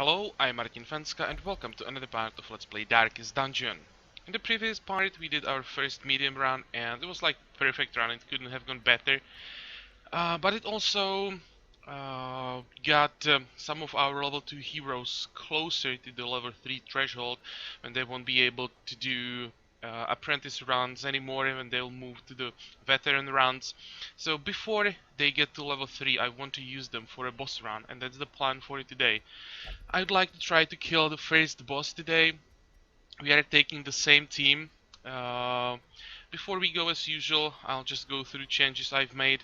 Hello, I'm Martin.Fencka and welcome to another part of Let's Play Darkest Dungeon. In the previous part we did our first medium run and it was like perfect run, it couldn't have gone better. But it also got some of our level 2 heroes closer to the level 3 threshold when they won't be able to do apprentice runs anymore and they'll move to the veteran runs. So before they get to level 3 I want to use them for a boss run, and that's the plan for today. I'd like to try to kill the first boss today. We are taking the same team. Uh, Before we go, as usual, I'll just go through changes I've made.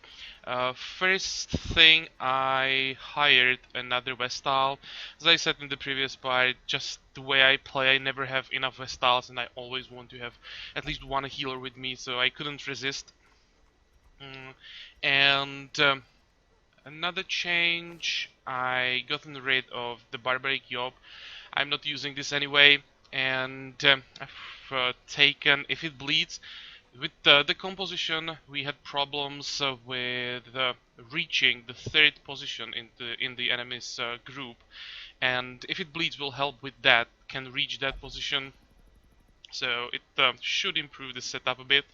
First thing, I hired another Vestal. As I said in the previous part, just the way I play, I never have enough Vestals and I always want to have at least one healer with me, so I couldn't resist. And another change, I gotten rid of the Barbaric Yob. I'm not using this anyway, and I've taken if it bleeds. With the composition, we had problems with reaching the third position in the enemy's group, and if it bleeds will help with that. Can reach that position, so it should improve the setup a bit.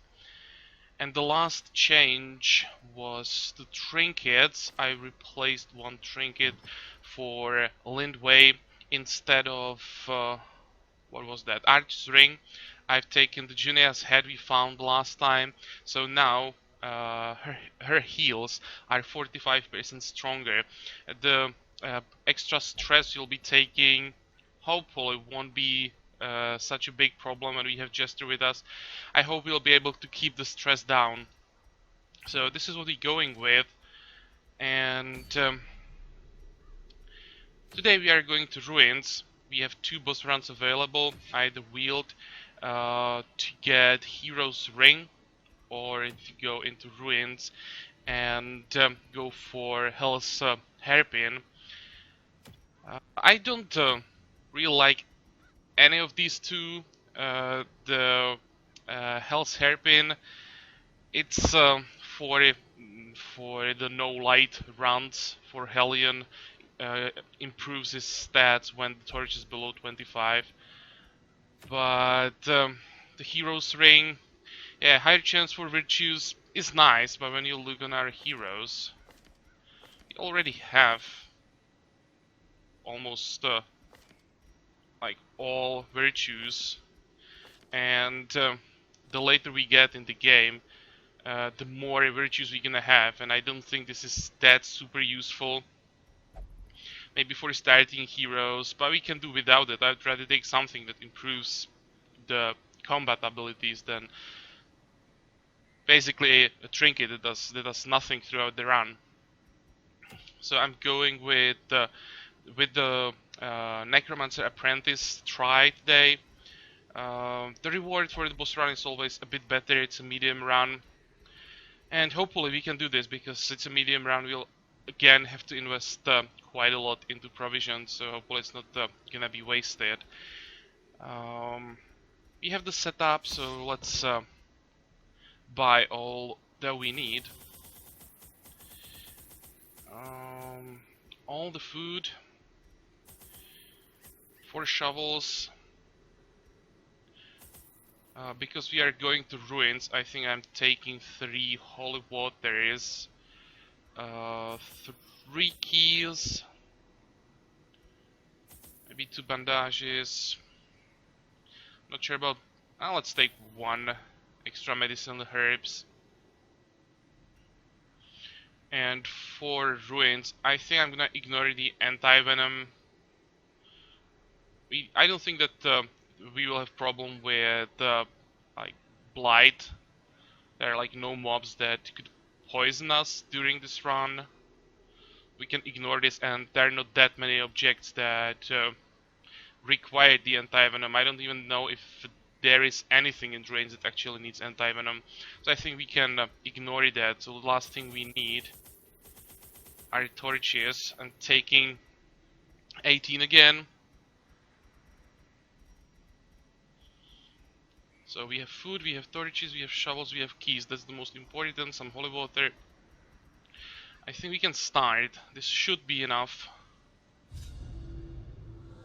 And the last change was the trinkets. I replaced one trinket for Lindway instead of what was that? Arch's ring. I've taken the Junia's head we found last time, so now her heals are 45% stronger. The extra stress you'll be taking hopefully won't be such a big problem when we have Jester with us. I hope we'll be able to keep the stress down. So this is what we're going with, and today we are going to Ruins. We have two boss runs available, either Wield to get Hero's Ring, or if you go into Ruins and go for Hell's Hairpin. I don't really like any of these two. The Hell's Hairpin, it's for the no light runs for Hellion. Improves his stats when the torch is below 25. But the Hero's Ring, yeah, higher chance for virtues is nice, but when you look on our heroes, we already have almost like all virtues, and the later we get in the game, the more virtues we're gonna have, and I don't think this is that super useful. Maybe for starting heroes, but we can do without it. I'd rather take something that improves the combat abilities than basically a trinket that does nothing throughout the run. So I'm going with the Necromancer Apprentice try today. The reward for the boss run is always a bit better. It's a medium run, and hopefully we can do this because it's a medium run. We'll again have to invest quite a lot into provisions, so hopefully it's not gonna be wasted. We have the setup, so let's buy all that we need. All the food, 4 shovels. Because we are going to Ruins, I think I'm taking 3 holy waters, 3 keys, maybe 2 bandages. Not sure about. Let's take 1 extra medicinal herbs. And for Ruins, I think I'm gonna ignore the anti-venom. I don't think that we will have problem with like blight. There are like no mobs that could poison us during this run. We can ignore this, and there are not that many objects that require the anti-venom. I don't even know if there is anything in Drains that actually needs anti-venom. So I think we can ignore that. So the last thing we need are torches, and taking 18 again. So we have food, we have torches, we have shovels, we have keys. That's the most important. Some holy water. I think we can start. This should be enough.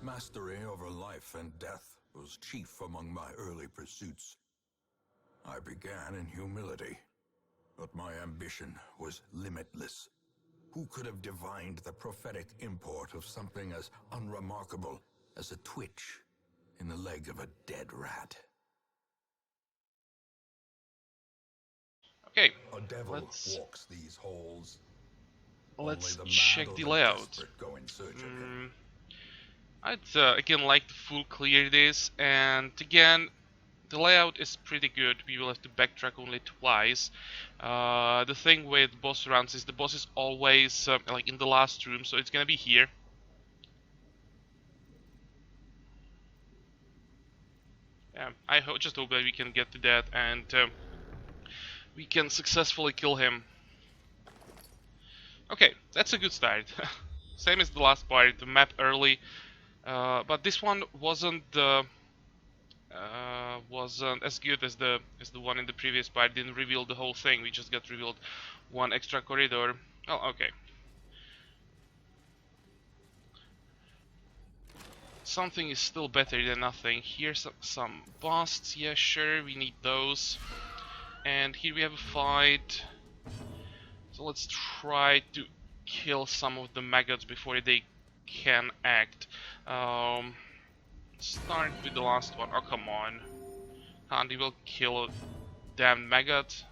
Mastery over life and death was chief among my early pursuits. I began in humility, but my ambition was limitless. Who could have divined the prophetic import of something as unremarkable as a twitch in the leg of a dead rat? Okay, A devil let's walks these halls. check the layout. Go in search of him. I'd again like to full clear this, and again, the layout is pretty good. We will have to backtrack only twice. The thing with boss rounds is the boss is always like in the last room, so it's gonna be here. Yeah, I just hope that we can get to that and we can successfully kill him. Okay, that's a good start. Same as the last part, the map early, but this one wasn't as good as the one in the previous part. Didn't reveal the whole thing. We just got revealed one extra corridor. Oh, okay. Something is still better than nothing. Here's some busts. Yeah, sure, we need those. And here we have a fight. So let's try to kill some of the maggots before they can act. Start with the last one. Oh, come on. Can't even kill a damn maggot.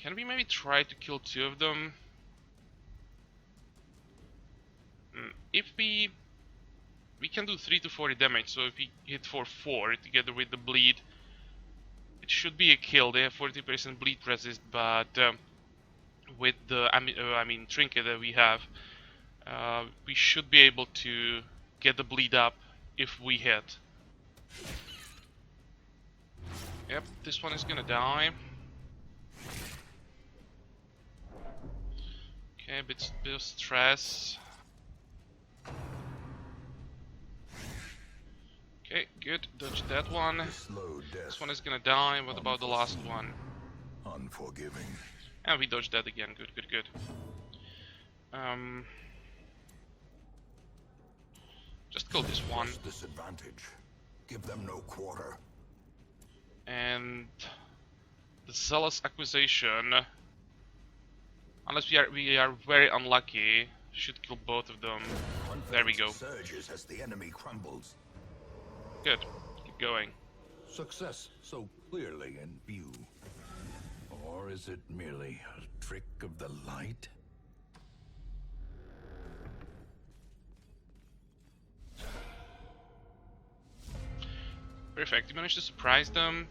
Can we maybe try to kill two of them? If we can do 3 to 40 damage, so if we hit for 4 together with the bleed, it should be a kill. They have 40% bleed resist, but with the I mean trinket that we have, we should be able to get the bleed up if we hit. Yep, this one is gonna die. Okay, bit of stress. Okay, good. Dodge that one. This one is gonna die. What about the last one? Unforgiving. And we dodged that again. Good, good, good. Just kill this one. Disadvantage. Give them no quarter. And the zealous accusation. Unless we are very unlucky, should kill both of them. There we go. Surges as the enemy crumbles. Good. Keep going. Success so clearly in view. Or is it merely a trick of the light? Perfect. You managed to surprise them.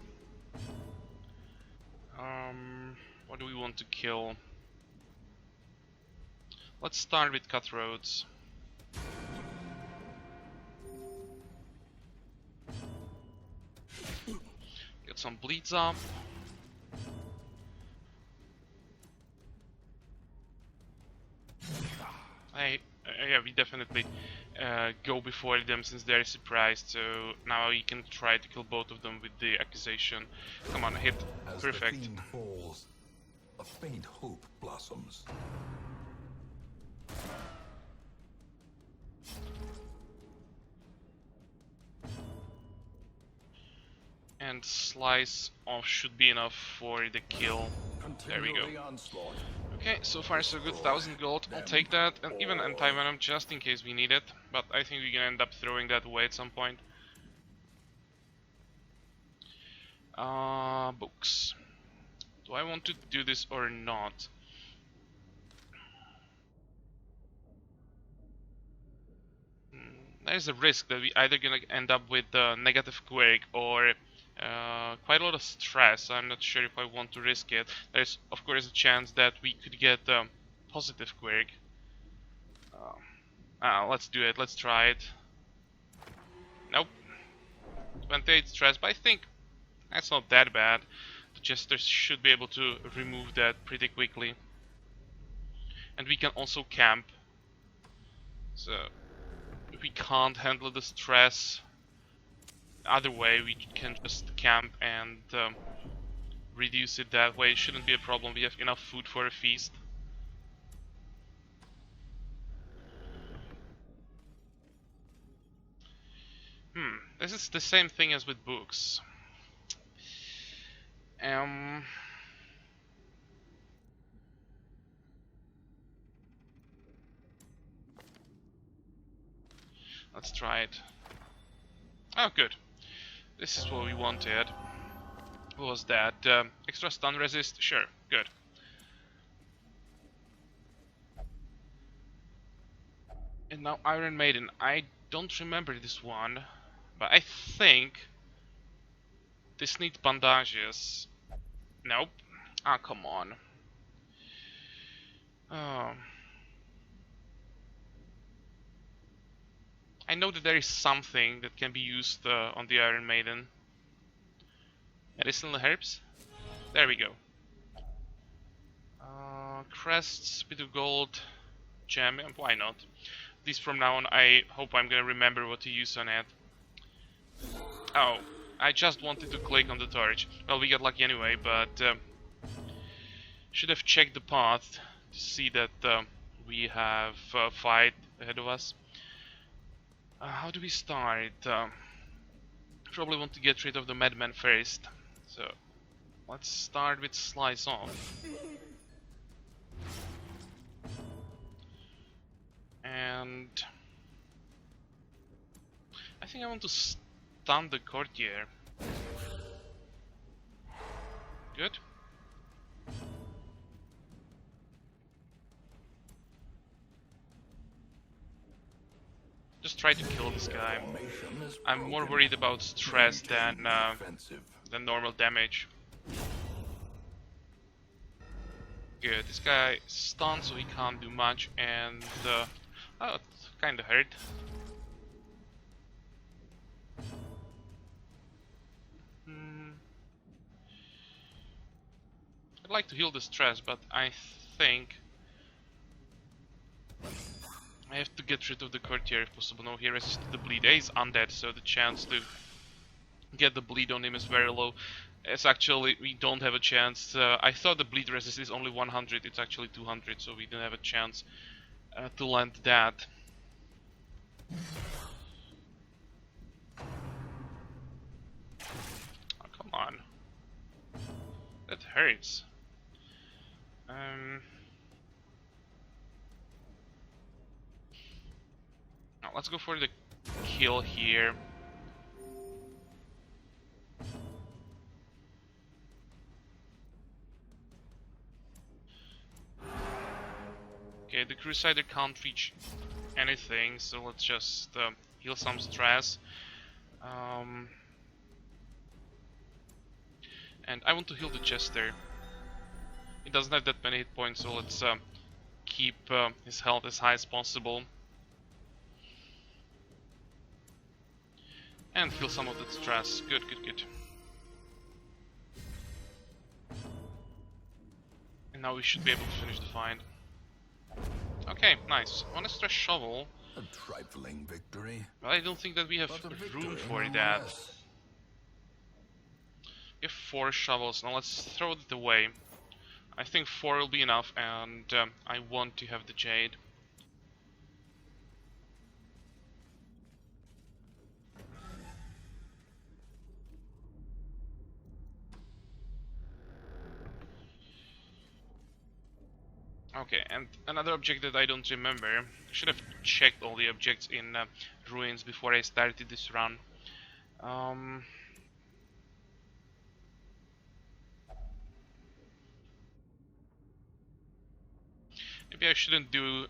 What do we want to kill? Let's start with cutthroats. Get some bleeds up. Yeah, we definitely go before them since they're surprised. So now you can try to kill both of them with the accusation. Come on, hit. Perfect. As the fiend falls, a faint hope blossoms. And slice off should be enough for the kill. There we go. Okay, so far so good. 1000 gold. I'll take that, and even anti-venom just in case we need it. But I think we're gonna end up throwing that away at some point. Books. Do I want to do this or not? There's a risk that we either gonna end up with negative quirk or quite a lot of stress. I'm not sure if I want to risk it. There's of course a chance that we could get positive quirk. Let's do it. Let's try it. Nope. 28 stress, but I think that's not that bad. The Jester should be able to remove that pretty quickly. And we can also camp. So if we can't handle the stress other way, we can just camp and reduce it that way. It shouldn't be a problem. We have enough food for a feast. This is the same thing as with books. Let's try it. Oh, good. This is what we wanted. What was that? Extra stun resist? Sure, good. And now Iron Maiden. I don't remember this one, but I think this needs bandages. Nope. Ah, come on. Oh. I know that there is something that can be used on the Iron Maiden. Medicinal herbs? There we go. Crests, bit of gold, gem, why not? At least from now on, I hope I'm gonna remember what to use on it. Oh, I just wanted to click on the torch. Well, we got lucky anyway, but should have checked the path to see that we have a fight ahead of us. How do we start? Probably want to get rid of the madman first. So let's start with slice off. And I think I want to stun the courtier. Good. Just try to kill this guy. I'm more worried about stress than normal damage. Good. This guy stunned, so he can't do much, and oh, it kinda hurt. I'd like to heal the stress, but I think I have to get rid of the courtier if possible. No, he resisted the bleed. He's undead, so the chance to get the bleed on him is very low. It's actually, we don't have a chance. I thought the bleed resist is only 100, it's actually 200, so we don't have a chance to land that. Oh, come on. That hurts. Now let's go for the kill here. Okay, the Crusader can't reach anything, so let's just heal some stress. And I want to heal the Jester. He doesn't have that many hit points, so let's keep his health as high as possible. And heal some of that stress. Good, good, good. And now we should be able to finish the fight. Okay, nice. One extra shovel. A trifling victory. But I don't think that we have room for that. We have 4 shovels. Now let's throw it away. I think 4 will be enough, and I want to have the jade. Okay, and another object that I don't remember. Should have checked all the objects in ruins before I started this run. Maybe I shouldn't do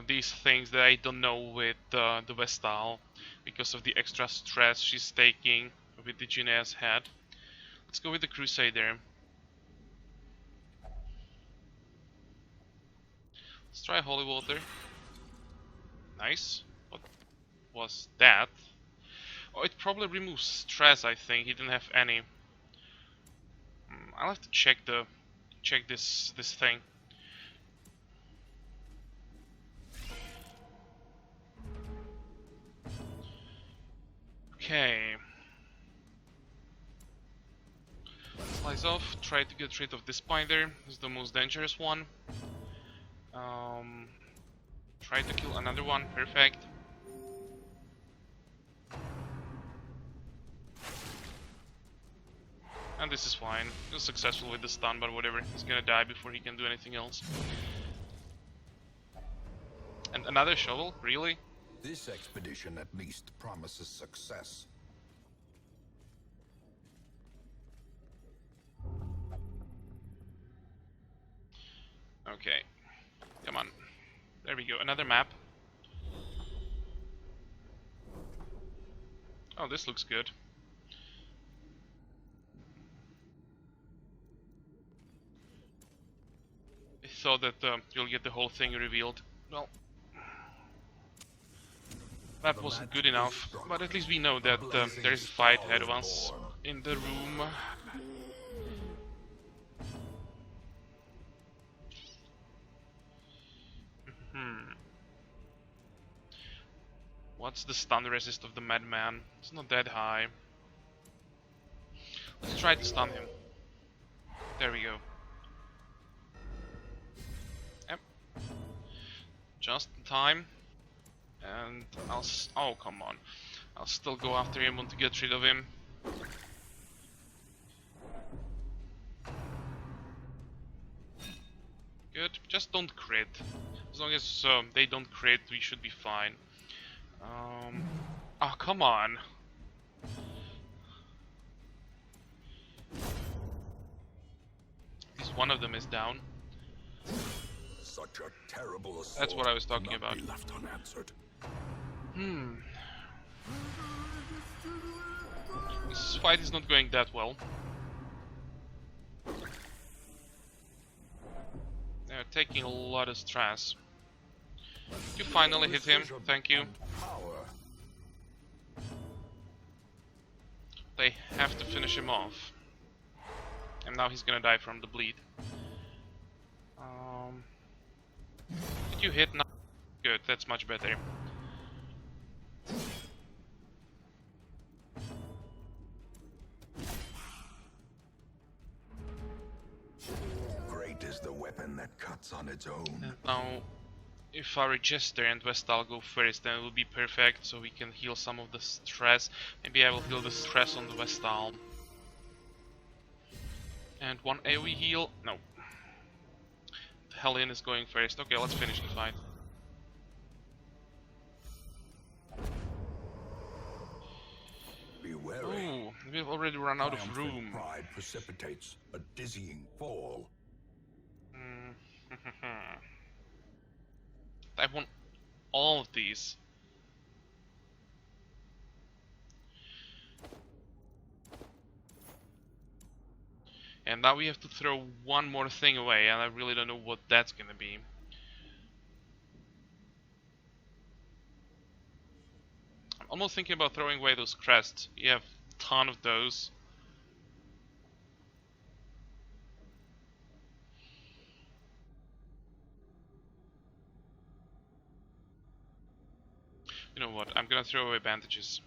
these things that I don't know with the Vestal because of the extra stress she's taking with the Ginea's head. Let's go with the Crusader. Let's try Holy Water. Nice. What was that? Oh, it probably removes stress, I think. He didn't have any. I'll have to check this thing. Okay. Slice off, try to get rid of the spider, it's the most dangerous one. Try to kill another one, perfect. And this is fine. He was successful with the stun, but whatever. He's gonna die before he can do anything else. And another shovel? Really? This expedition at least promises success. Okay. Come on. There we go. Another map. Oh, this looks good. I thought that you'll get the whole thing revealed. Well, that wasn't good enough. But at least we know that there is a fight ahead of us in the room. What's the stun resist of the madman? It's not that high. Let's try to stun him. There we go. Yep. Just in time. And oh, come on. I'll still go after him, want to get rid of him. Good. Just don't crit. As long as they don't crit, we should be fine. Oh, come on. At least one of them is down. Such a terrible assault. That's what I was talking about. Be left unanswered. This fight is not going that well. They're taking a lot of stress. You finally hit him, thank you. They have to finish him off. And now he's gonna die from the bleed. Did you hit now? Good, that's much better. Great is the weapon that cuts on its own. And now, if our Register and Vestal go first, then it will be perfect, so we can heal some of the stress. Maybe I will heal the stress on the Vestal. And one AoE heal? No. Hellion is going first. Okay, let's finish the fight. Be wary. Ooh, we've already run out of room. Pride precipitates a dizzying fall. I want all of these. And now we have to throw one more thing away, and I really don't know what that's gonna be. I'm almost thinking about throwing away those crests. You have a ton of those. You know what, I'm gonna throw away bandages.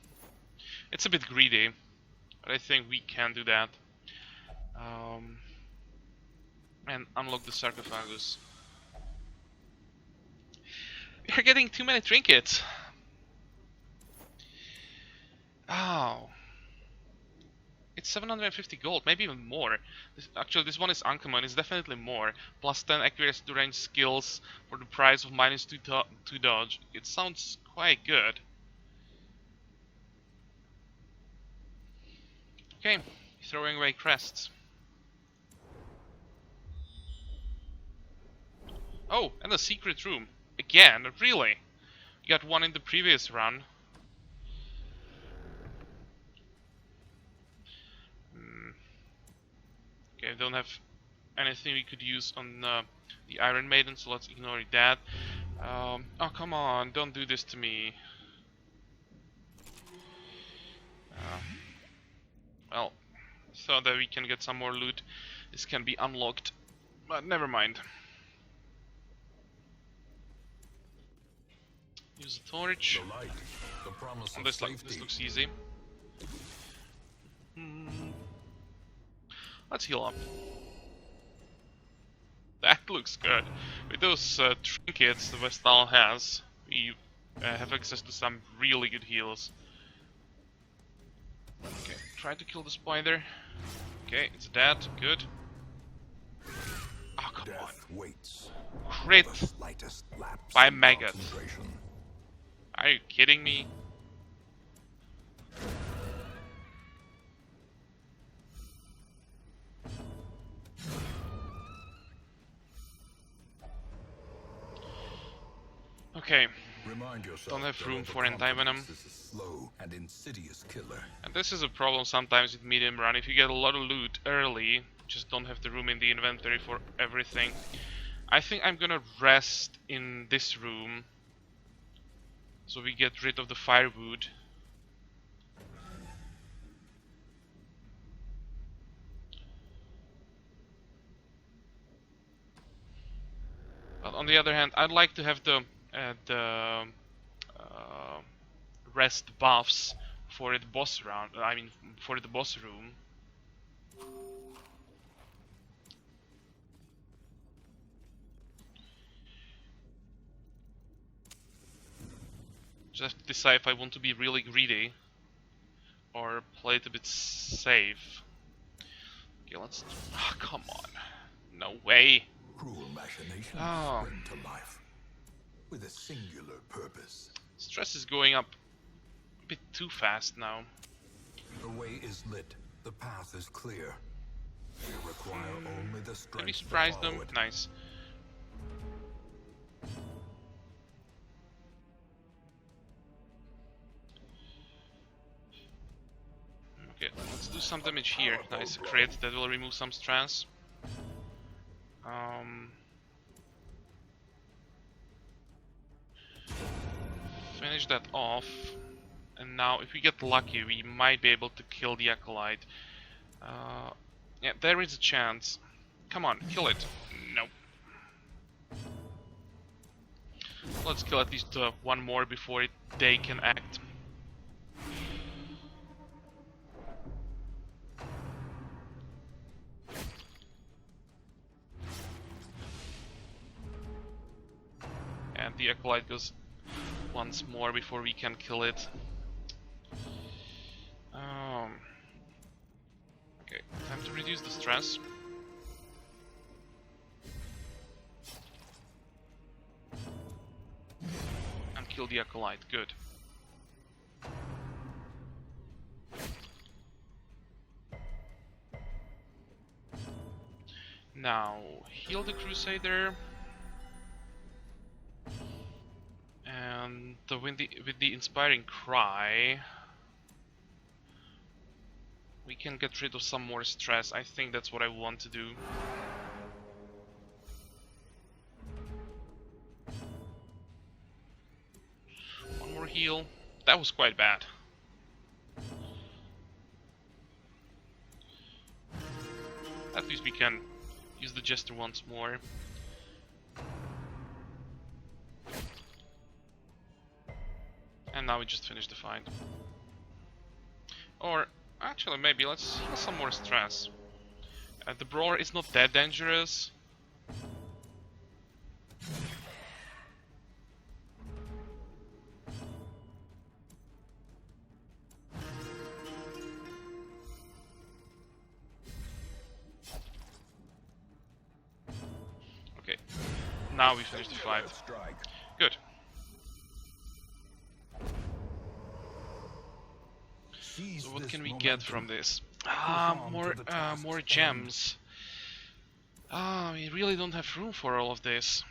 It's a bit greedy, but I think we can do that. And unlock the sarcophagus. We're getting too many trinkets! Oh. It's 750 gold, maybe even more. Actually, this one is uncommon, it's definitely more. Plus 10 accuracy to range skills for the price of minus 2 dodge. It sounds quite good. Okay, throwing away crests. Oh, and a secret room. Again, really? You got one in the previous run. Okay, I don't have anything we could use on the Iron Maiden, so let's ignore that. Oh, come on, don't do this to me. Well, so that we can get some more loot. This can be unlocked, but never mind. Use the torch. The light, the promise of This safety. looks easy. Let's heal up. That looks good. With those trinkets the Vestal has, we have access to some really good heals. Okay, try to kill the spider. Okay, it's dead. Good. Oh, come on. Death waits Crit for the slightest lapse by in maggot. concentration. Are you kidding me? Okay, Remind yourself don't have that room for anti-venom. overconfidence is a slow and insidious killer. And this is a problem sometimes with medium run. If you get a lot of loot early, just don't have the room in the inventory for everything. I think I'm gonna rest in this room, so we get rid of the firewood. But on the other hand, I'd like to have the uh, rest buffs for the boss round. I mean, for the boss room. Just have to decide if I want to be really greedy or play it a bit safe. Okay, let's. Oh, come on. No way. Cruel machinations Oh. spring to life with a singular purpose. Stress is going up a bit too fast now. The way is lit. The path is clear. You require only the strength Did we to surprise follow them? it. Nice. Okay, let's do some damage here. Nice crit, that will remove some stress. Finish that off. And now, if we get lucky, we might be able to kill the Acolyte. Yeah, there is a chance. Come on, kill it. Nope. Let's kill at least one more before they can act. And the Acolyte goes once more before we can kill it. Okay, time to reduce the stress. And kill the Acolyte, good. Now, heal the Crusader. And with the Inspiring Cry, we can get rid of some more stress. I think that's what I want to do. One more heal. That was quite bad. At least we can use the Jester once more. And now we just finish the fight. Or, actually, maybe let's heal some more stress. The Brawler is not that dangerous. Okay, now we finish the fight. Good. So what can we get from this? More gems. We really don't have room for all of this.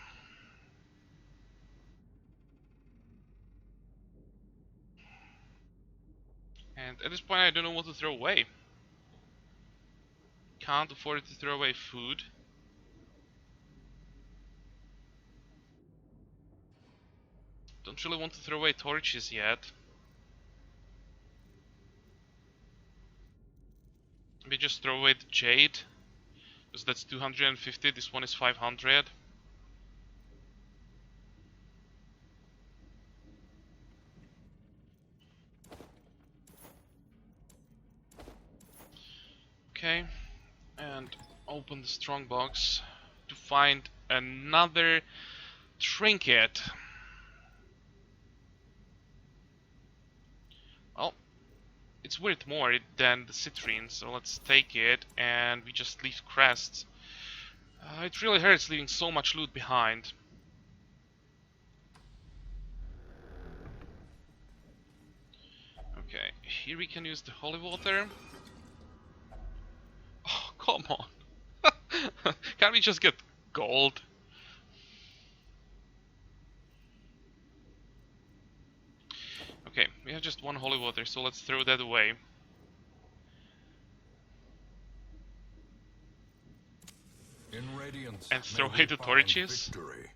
And at this point I don't know what to throw away. Can't afford to throw away food. Don't really want to throw away torches yet. Maybe just throw away the jade, because that's 250, this one is 500. Okay, and open the strongbox to find another trinket. Well, it's worth more than the citrine, so let's take it and we just leave crests. It really hurts leaving so much loot behind. Okay, here we can use the holy water. Oh, come on. Can't we just get gold? Okay, we have just one holy water, so let's throw that away. In Radiance, And throw may away we the find torches. victory.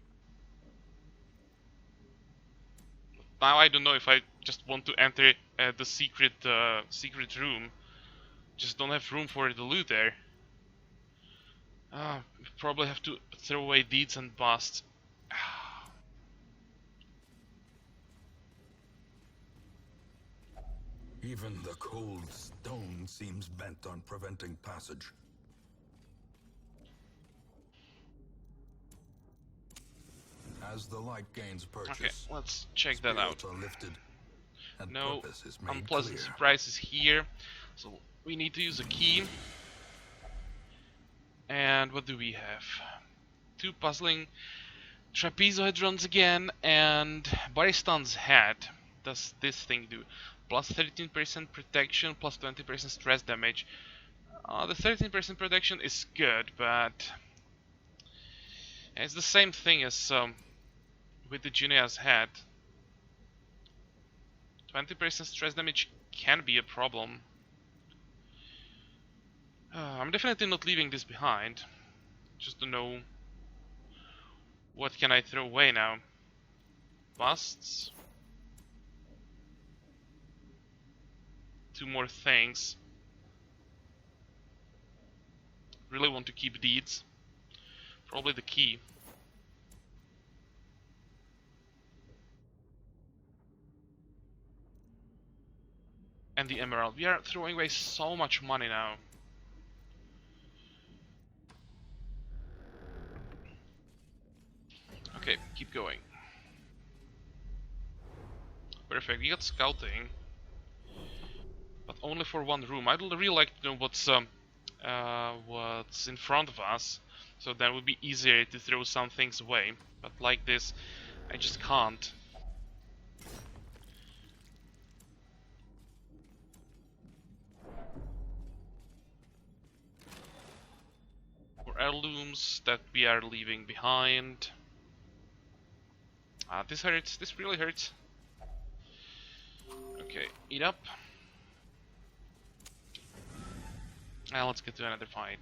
Now I don't know if I just want to enter the secret room. Just don't have room for the loot there. Probably have to throw away deeds and busts. Even the cold stone seems bent on preventing passage. As the light gains purchase, Okay, let's check that out. spirits are lifted, and No purpose is made unpleasant clear. surprises here. So we need to use a key. And what do we have? 2 puzzling trapezohedrons again, and Baristan's head. Does this thing do? Plus 13% protection, plus 20% stress damage. The 13% protection is good, but it's the same thing as with the Junia's head. 20% stress damage can be a problem. I'm definitely not leaving this behind. Just to know what can I throw away now. Busts. 2 more things. Really want to keep deeds. Probably the key. And the emerald. We are throwing away so much money now. Okay, keep going. Perfect, we got scouting. But only for one room. I'd really like to know what's in front of us. So that would be easier to throw some things away. But like this, I just can't. For heirlooms that we are leaving behind. This hurts. This really hurts. Okay, eat up. Now let's get to another fight.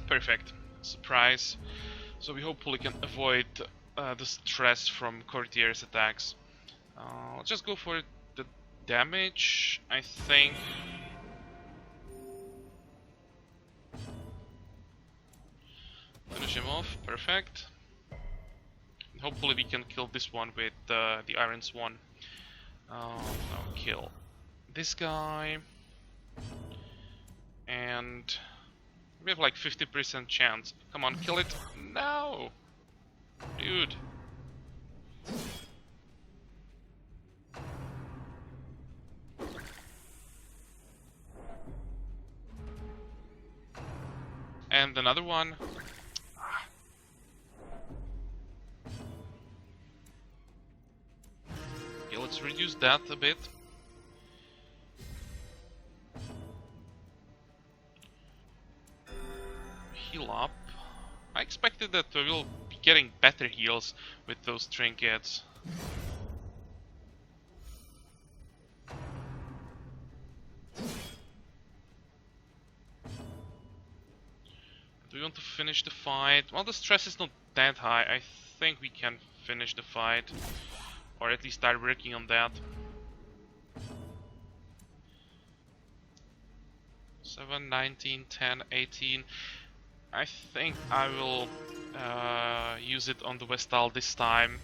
Perfect. Surprise. So we hopefully can avoid the stress from courtiers' attacks. Let's just go for the damage, I think. Finish him off, perfect. And hopefully we can kill this one with the Iron Swan. Now kill this guy. And we have like 50% chance. Come on, kill it. No! Dude. And another one. Okay, let's reduce that a bit. Heal up. I expected that we will be getting better heals with those trinkets. Do we want to finish the fight? Well, the stress is not that high. I think we can finish the fight. Or at least start working on that. 7, 19, 10, 18. I think I will use it on the Vestal this time.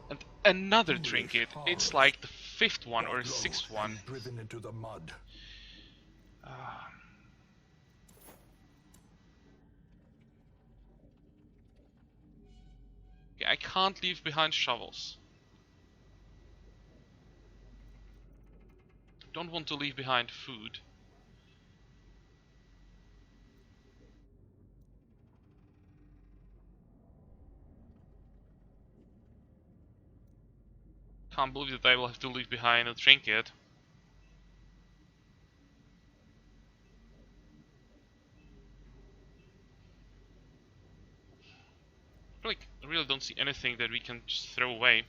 And another trinket. It's like the 5th one or 6th one. Driven into the mud. I can't leave behind shovels. Don't want to leave behind food. Can't believe that I will have to leave behind a trinket. I really don't see anything that we can just throw away.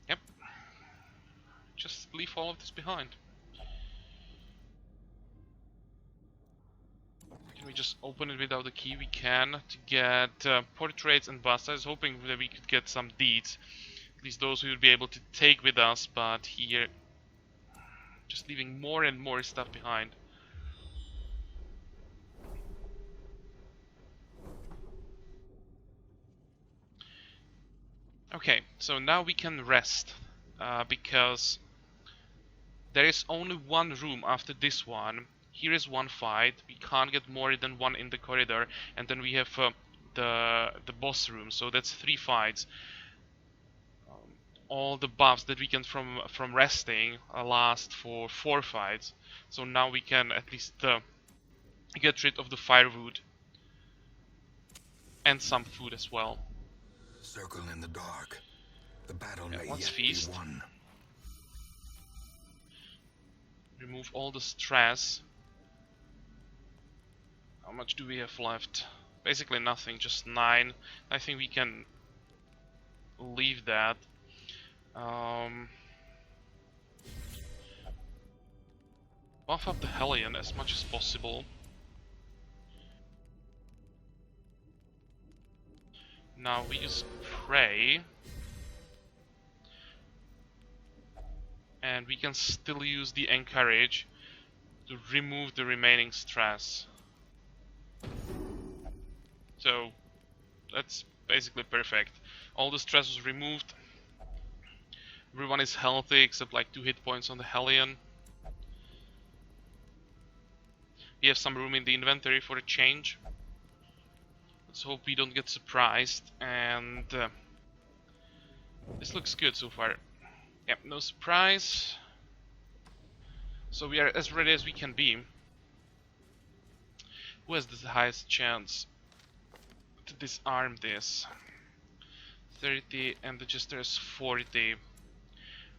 Yep. Just leave all of this behind. Can we just open it without a key? We can. To get portraits and busts. I was hoping that we could get some deeds. At least those we would be able to take with us, but here... just leaving more and more stuff behind. Okay, so now we can rest. Because there is only one room after this one. Here is one fight. We can't get more than one in the corridor, and then we have the boss room. So that's 3 fights. All the buffs that we get from resting last for 4 fights. So now we can at least get rid of the firewood and some food as well. Circle in the dark. The battle Yeah, may let's yet feast. be won. Remove all the stress. How much do we have left? Basically nothing, just 9. I think we can leave that. Buff up the Hellion as much as possible. Now we use Pray. And we can still use the Encourage to remove the remaining stress. So that's basically perfect. All the stress was removed. Everyone is healthy except like 2 hit points on the Hellion. We have some room in the inventory for a change. Let's hope we don't get surprised. And this looks good so far. Yep, no surprise. So we are as ready as we can be. Who has the highest chance to disarm this? 30 and the Jester is 40.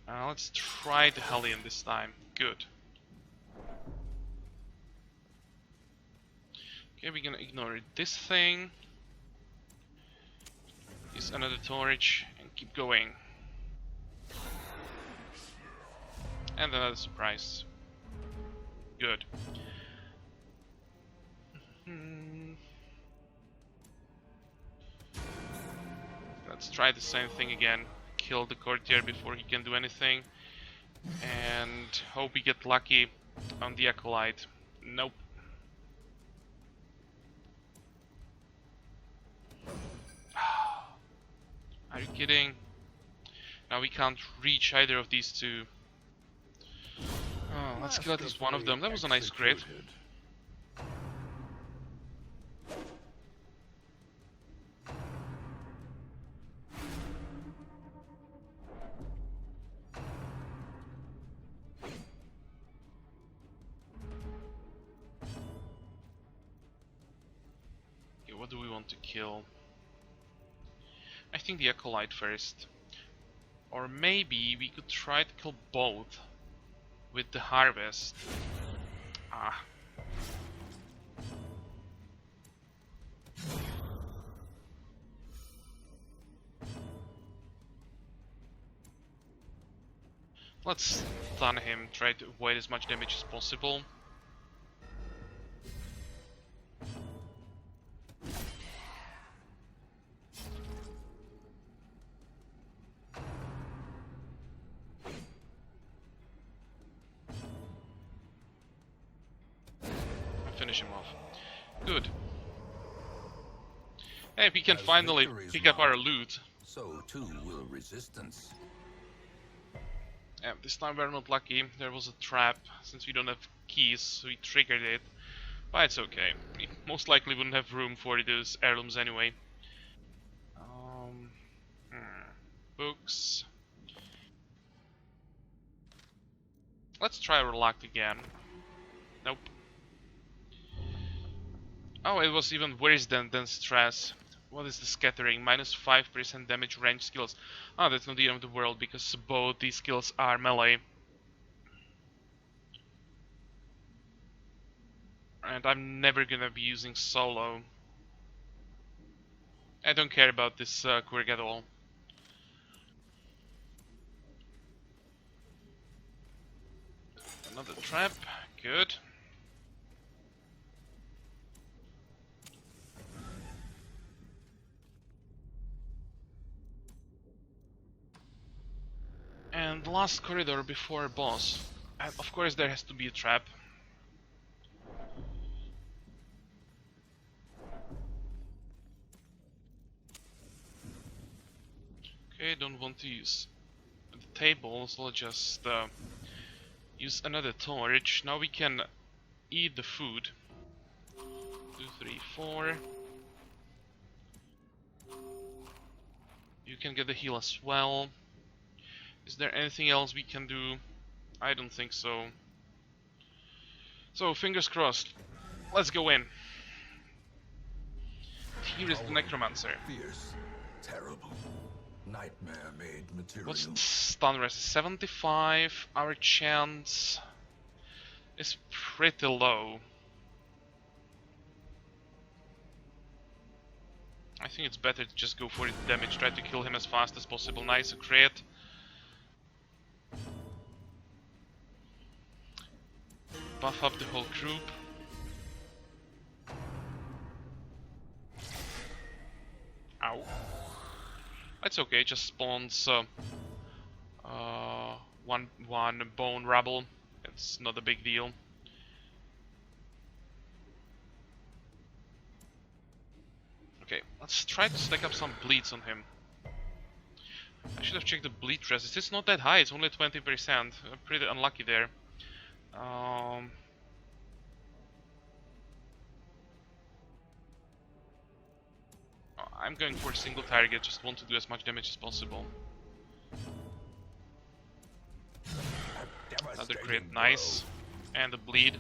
Let's try the Hellion this time. Good. Okay, we're gonna ignore this thing. Use another torch and keep going. And another surprise. Good. Let's try the same thing again. Kill the courtier before he can do anything. And hope we get lucky on the acolyte. Nope. Are you kidding? Now we can't reach either of these two. Oh, let's kill at least one of them. That was a nice crit. Okay, what do we want to kill? I think the acolyte first. Or maybe we could try to kill both with the harvest. Ah. Let's stun him, try to avoid as much damage as possible. Finish him off. Good. Hey, we can finally pick up our loot. So too will resistance. Yeah, this time we're not lucky. There was a trap. Since we don't have keys, we triggered it. But it's okay. We most likely wouldn't have room for those heirlooms anyway. Hmm. Books. Let's try our luck again. Nope. Oh, it was even worse than stress. What is the scattering? Minus 5% damage range skills. Oh, that's not the end of the world because both these skills are melee. And I'm never gonna be using solo. I don't care about this quirk at all. Another trap. Good. And last corridor before boss. And of course there has to be a trap. Okay, don't want to use the table, so let's just use another torch. Now we can eat the food. 2, 3, 4. You can get the heal as well. Is there anything else we can do? I don't think so. So, fingers crossed. Let's go in. Here is the Necromancer. Fierce, terrible, nightmare-made material. What's the stun rest? 75. Our chance is pretty low. I think it's better to just go for the damage, try to kill him as fast as possible. Nice, a crit. Buff up the whole group. Ow. That's okay, it just spawns one bone rubble. It's not a big deal. Okay, let's try to stack up some bleeds on him. I should have checked the bleed resist. It's not that high, it's only 20%. I'm pretty unlucky there. I'm going for a single target, just want to do as much damage as possible. Another crit, nice. And a bleed.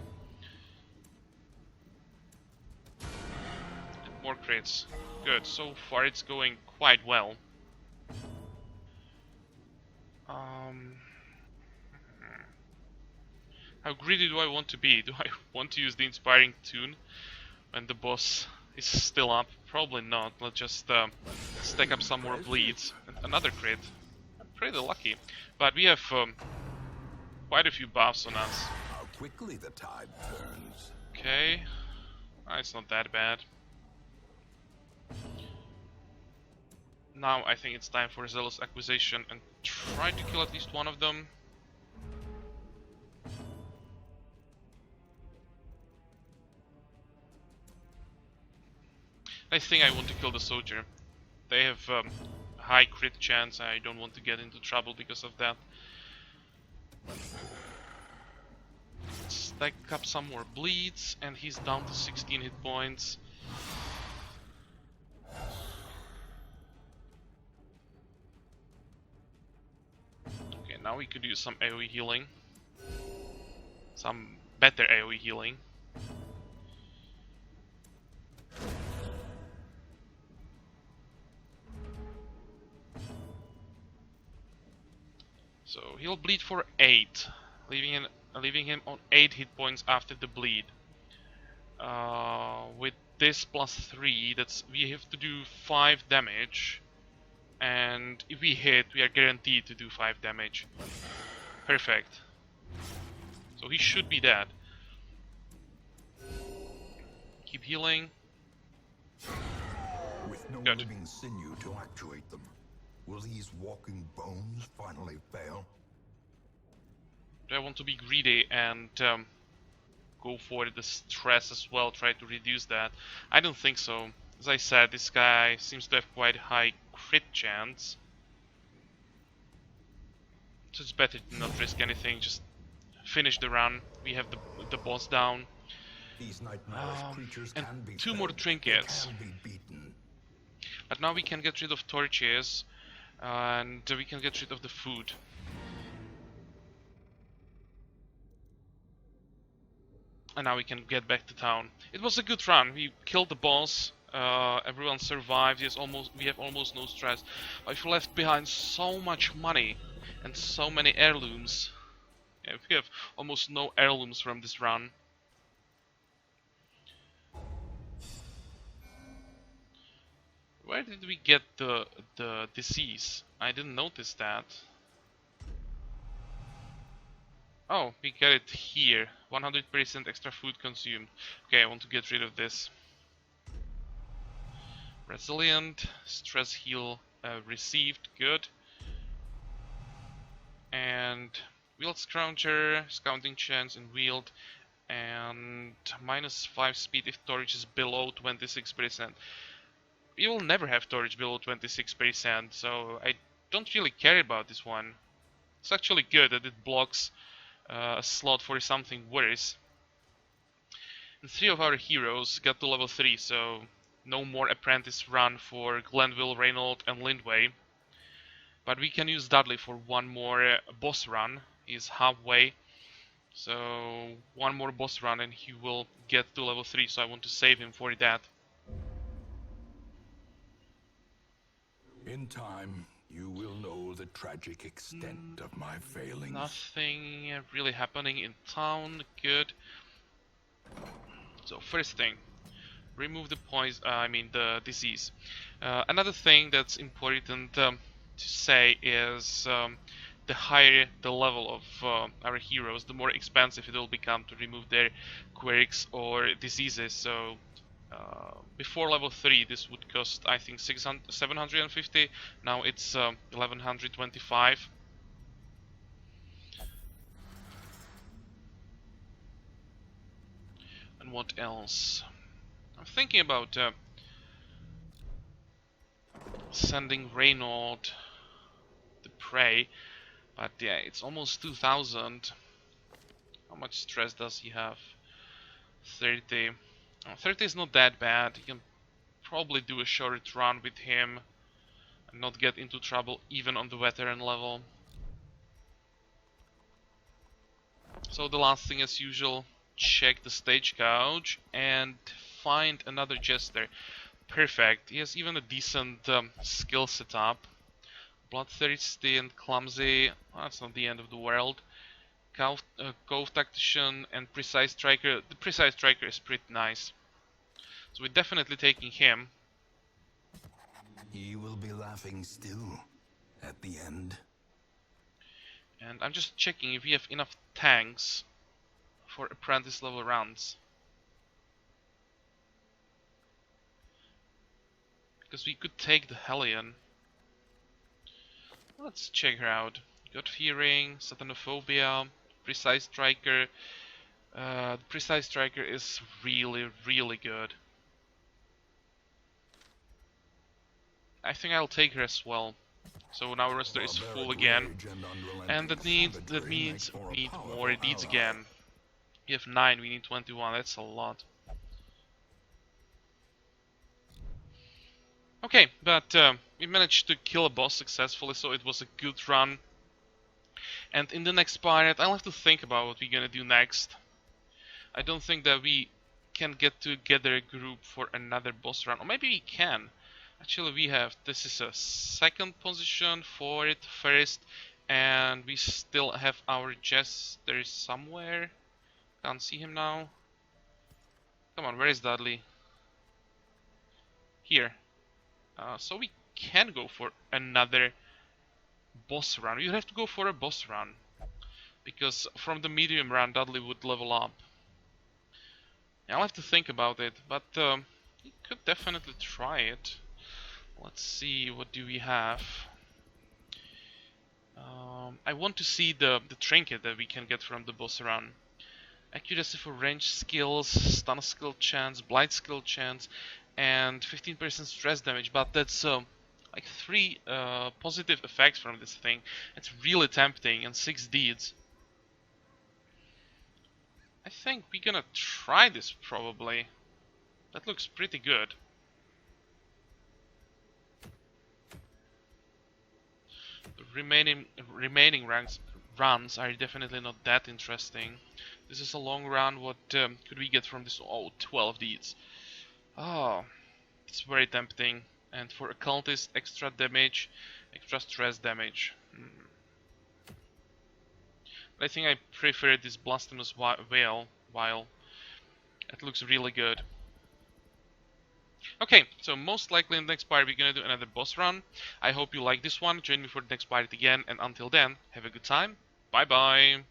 And more crits. Good, so far it's going quite well. How greedy do I want to be? Do I want to use the inspiring tune when the boss is still up? Probably not. Let's just stack up some more bleeds. And another crit. I'm pretty lucky. But we have quite a few buffs on us. How quickly the tide turns. Okay. It's not that bad. Now I think it's time for Zealous Acquisition and try to kill at least one of them. I think I want to kill the soldier. They have high crit chance. I don't want to get into trouble because of that. Stack up some more bleeds, and he's down to 16 hit points. Okay, now we could use some AoE healing. Some better AoE healing. So he'll bleed for 8, leaving him on 8 hit points after the bleed. With this plus 3, we have to do 5 damage, and if we hit, we are guaranteed to do 5 damage. Perfect. So he should be dead. Keep healing. With no Good. living sinew to actuate them, will these walking bones finally fail? Do I want to be greedy and go for the stress as well, try to reduce that? I don't think so. As I said, this guy seems to have quite high crit chance. So it's better to not risk anything, just finish the run. We have the boss down. These nightmarish creatures And can be 2 more fed. They trinkets. can be beaten. But now we can get rid of torches, and we can get rid of the food. And now we can get back to town. It was a good run. We killed the boss. Everyone survived. We have almost no stress. I've left behind so much money and so many heirlooms. Yeah, we have almost no heirlooms from this run. Where did we get the disease? I didn't notice that. Oh, we got it here. 100% extra food consumed. Okay, I want to get rid of this. Resilient, stress heal received, good. And wield scrounger, scouting chance and wield, and -5 speed if storage is below 26%. We will never have storage below 26%, so I don't really care about this one. It's actually good that it blocks a slot for something worse. And 3 of our heroes got to level 3, so no more apprentice run for Glenville, Reynold and Lindway. But we can use Dudley for one more boss run. He's halfway, so one more boss run and he will get to level 3, so I want to save him for that. In time, you will know the tragic extent of my failings. Nothing really happening in town, good. So first thing, remove the poison, the disease. Another thing that's important to say is the higher the level of our heroes, the more expensive it will become to remove their quirks or diseases. So before level 3 this would cost I think 750, now it's 1125. And what else? I'm thinking about sending Reynold the prey, but yeah, it's almost 2000. How much stress does he have? 30. 30 is not that bad. You can probably do a short run with him and not get into trouble even on the veteran level. So the last thing as usual, check the stagecoach and find another jester. Perfect. He has even a decent skill setup. Bloodthirsty and clumsy. Well, that's not the end of the world. Cove Tactician and Precise Striker. The Precise Striker is pretty nice. So we're definitely taking him. He will be laughing still at the end. And I'm just checking if we have enough tanks for apprentice level runs. Because we could take the Hellion. Let's check her out. God Fearing, Satanophobia, Precise Striker. The Precise Striker is really, really good. I think I'll take her as well. So now our roster is full again. And that means we need more deeds again. We have 9, we need 21, that's a lot. Okay, but we managed to kill a boss successfully, so it was a good run. And in the next part, I'll have to think about what we're gonna do next. I don't think that we can get together a group for another boss run, or maybe we can. Actually, we have, this is a second position for it, first, and we still have our jester somewhere. Can't see him now. Come on, where is Dudley? Here. So we can go for another boss run. You have to go for a boss run, because from the medium run Dudley would level up. I'll have to think about it, but you could definitely try it. Let's see, what do we have? I want to see the trinket that we can get from the boss run. Accuracy for range skills, stun skill chance, blight skill chance, and 15% stress damage, but that's like 3 positive effects from this thing. It's really tempting, and 6 deeds. I think we're gonna try this probably. That looks pretty good. The remaining runs are definitely not that interesting. This is a long run. What could we get from this? Oh, 12 deeds. Oh, it's very tempting. And for occultist, extra damage, extra stress damage. But I think I prefer this blasphemous veil. While it looks really good. Okay, so most likely in the next part we're gonna do another boss run. I hope you like this one. Join me for the next part again, and until then, have a good time. Bye bye.